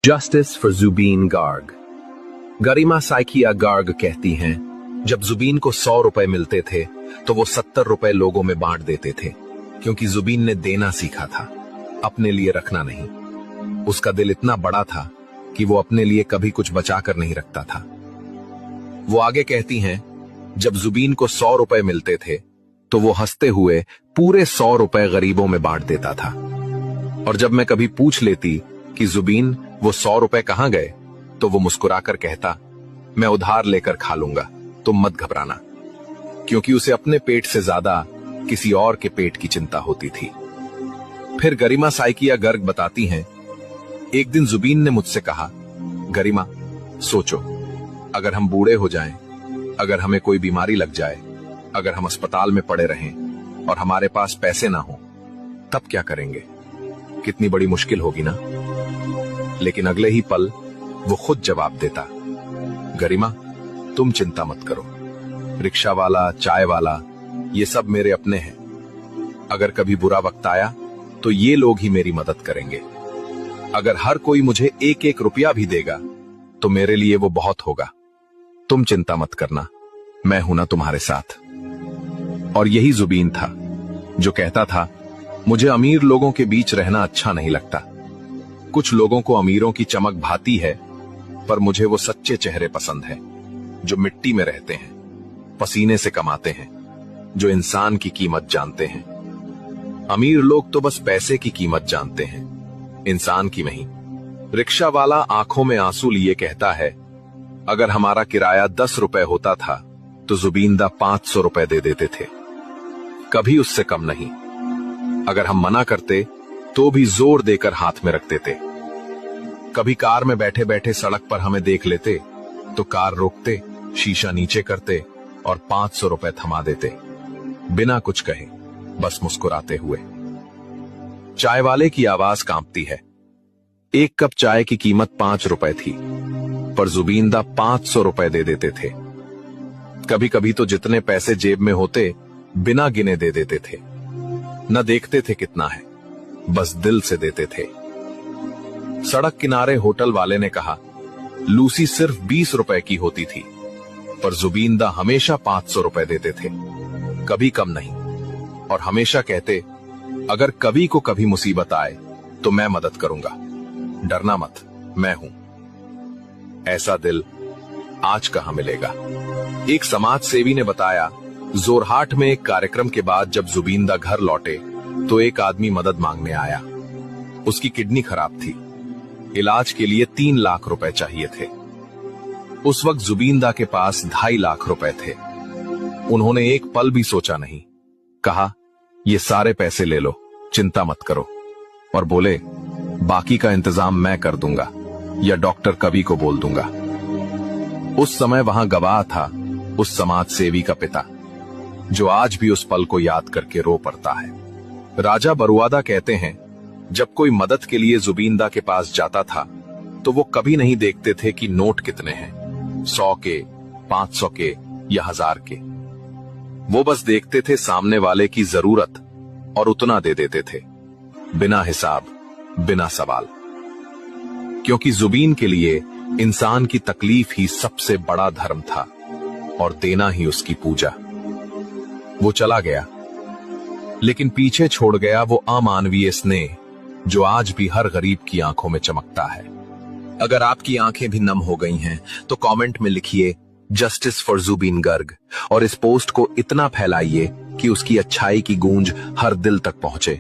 Justice for Zubeen Garg. Garima Saikia Garg कहती हैं, जब जुबीन को 100 रुपए मिलते थे तो वो 70 रुपए लोगों में बांट देते थे, क्योंकि जुबीन ने देना सीखा था, अपने लिए रखना नहीं। उसका दिल इतना बड़ा था कि वो अपने लिए कभी कुछ बचाकर नहीं रखता था। वो आगे कहती हैं, जब जुबीन को 100 रुपए मिलते थे तो वो हंसते हुए पूरे 100 रुपए गरीबों में बांट देता था। और जब मैं कभी पूछ लेती कि जुबीन वो 100 रुपए कहां गए, तो वो मुस्कुराकर कहता, मैं उधार लेकर खा लूंगा, तुम मत घबराना, क्योंकि उसे अपने पेट से ज्यादा किसी और के पेट की चिंता होती थी। फिर गरिमा साइकिया गर्ग बताती हैं, एक दिन जुबीन ने मुझसे कहा, गरिमा सोचो, अगर हम बूढ़े हो जाएं, अगर हमें कोई बीमारी लग जाए, अगर हम अस्पताल में पड़े रहें और हमारे पास पैसे ना हो, तब क्या करेंगे? कितनी बड़ी मुश्किल होगी ना। लेकिन अगले ही पल वो खुद जवाब देता, गरिमा तुम चिंता मत करो, रिक्शा वाला, चाय वाला, ये सब मेरे अपने हैं। अगर कभी बुरा वक्त आया तो ये लोग ही मेरी मदद करेंगे। अगर हर कोई मुझे 1-1 रुपया भी देगा तो मेरे लिए वो बहुत होगा। तुम चिंता मत करना, मैं हूं ना तुम्हारे साथ। और यही जुबीन था जो कहता था, मुझे अमीर लोगों के बीच रहना अच्छा नहीं लगता। कुछ लोगों को अमीरों की चमक भाती है, पर मुझे वो सच्चे चेहरे पसंद है, जो मिट्टी में रहते हैं, पसीने से कमाते हैं, जो इंसान की कीमत जानते हैं। अमीर लोग तो बस पैसे की कीमत जानते हैं, इंसान की नहीं। रिक्शा वाला आंखों में आंसू लिए कहता है, अगर हमारा किराया 10 रुपए होता था तो जुबीनदा 500 रुपए दे देते थे, कभी उससे कम नहीं। अगर हम मना करते तो भी जोर देकर हाथ में रख देते। कभी कार में बैठे बैठे सड़क पर हमें देख लेते तो कार रोकते, शीशा नीचे करते और 500 रुपए थमा देते, बिना कुछ कहे, बस मुस्कुराते हुए। चाय वाले की आवाज कांपती है। एक कप चाय की कीमत 5 रुपए थी, पर जुबीनदा 500 रुपए दे देते थे। कभी कभी तो जितने पैसे जेब में होते बिना गिने दे देते थे। न देखते थे कितना है, बस दिल से देते थे। सड़क किनारे होटल वाले ने कहा, लूसी सिर्फ 20 रुपए की होती थी, पर जुबीनदा हमेशा 500 रुपए देते थे, कभी कम नहीं। और हमेशा कहते, अगर कभी को कभी मुसीबत आए तो मैं मदद करूंगा, डरना मत, मैं हूं। ऐसा दिल आज कहां मिलेगा। एक समाज सेवी ने बताया, जोरहाट में एक कार्यक्रम के बाद जब जुबीनदा घर लौटे तो एक आदमी मदद मांगने आया। उसकी किडनी खराब थी, इलाज के लिए 3 लाख रुपए चाहिए थे। उस वक्त जुबीनदा के पास 2.5 लाख रुपए थे। उन्होंने एक पल भी सोचा नहीं, कहा, ये सारे पैसे ले लो, चिंता मत करो। और बोले, बाकी का इंतजाम मैं कर दूंगा या डॉक्टर कवि को बोल दूंगा। उस समय वहां गवाह था उस समाज सेवी का पिता, जो आज भी उस पल को याद करके रो पड़ता है। राजा बरुआदा कहते हैं, जब कोई मदद के लिए जुबीनदा के पास जाता था तो वो कभी नहीं देखते थे कि नोट कितने हैं, 100 के, 500 के या 1000 के। वो बस देखते थे सामने वाले की जरूरत और उतना दे देते थे, बिना हिसाब, बिना सवाल। क्योंकि जुबीन के लिए इंसान की तकलीफ ही सबसे बड़ा धर्म था और देना ही उसकी पूजा। वो चला गया, लेकिन पीछे छोड़ गया वो अमानवीय स्नेह जो आज भी हर गरीब की आंखों में चमकता है। अगर आपकी आंखें भी नम हो गई हैं तो कमेंट में लिखिए, जस्टिस फॉर जुबीन गार्ग, और इस पोस्ट को इतना फैलाइए कि उसकी अच्छाई की गूंज हर दिल तक पहुंचे।